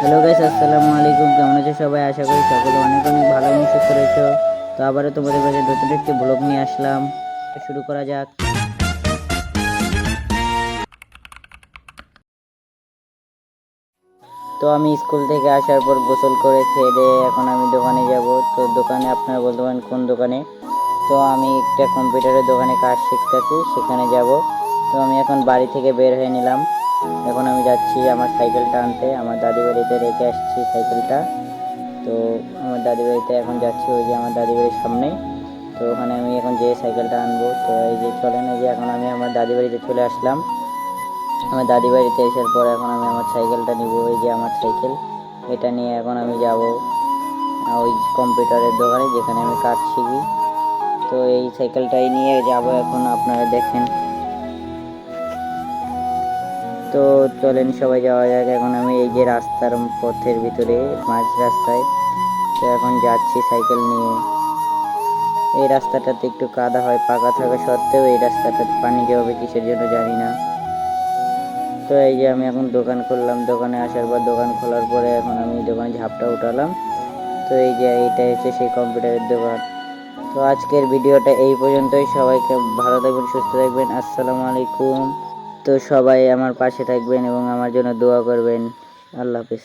Hello guys, আসসালামু আলাইকুম। কেমন আছো সবাই? আশা করি সকলে অনেক অনেক ভালো এবং সুস্থ রয়েছো। তো আবারও তোমাদের কাছে নতুন একটি ব্লগ নিয়ে আসলাম। শুরু করা যাক। তো আমি স্কুল থেকে আসার পর গোসল করে খেয়ে দিয়ে এখন আমি দোকানে যাব। তো দোকানে আপনারা বলতে পারেন কোন দোকানে। তো আমি একটা কম্পিউটারের দোকানে কাজ শিখতেছি, সেখানে যাব। তো আমি এখন বাড়ি থেকে বের হয়ে নিলাম। এখন আমি যাচ্ছি আমার সাইকেলটা আনতে। আমার দাদি বাড়িতে রেখে আসছি সাইকেলটা। তো আমার দাদি বাড়িতে এখন যাচ্ছি, ওই যে আমার দাদি বাড়ির সামনে। তো ওখানে আমি এখন যে সাইকেলটা আনবো। তো এই যে চলেন, এই যে এখন আমি আমার দাদি বাড়িতে চলে আসলাম। আমার দাদি বাড়িতে আসার পর এখন আমি আমার সাইকেলটা নিব। এই যে আমার সাইকেল, এটা নিয়ে এখন আমি যাব ওই কম্পিউটারের দোকানে যেখানে আমি কাজ শিখি। তো এই সাইকেলটাই নিয়ে যাব এখন, আপনারা দেখেন। তো চলেন সবাই যাওয়া যাক। এখন আমি এই যে রাস্তার পথের ভিতরে মাঝ রাস্তায়, তো এখন যাচ্ছি সাইকেল নিয়ে। এই রাস্তাটাতে একটু কাদা হয়, পাকা থাকা সত্ত্বেও এই রাস্তাটাতে পানি জমবে কিসের জন্য জানি না। তো এই যে আমি এখন দোকান খুললাম, দোকানে আসার পর দোকান খোলার পরে এখন আমি দোকানে ঝাপটা উঠালাম। তো এই যে এইটা হচ্ছে সেই কম্পিউটারের দোকান। তো আজকের ভিডিওটা এই পর্যন্তই। সবাইকে ভালো থাকবেন, সুস্থ থাকবেন। আসসালামু আলাইকুম। তো সবাই আমার পাশে থাকবেন এবং আমার জন্য দোয়া করবেন। আল্লাহ হাফিজ।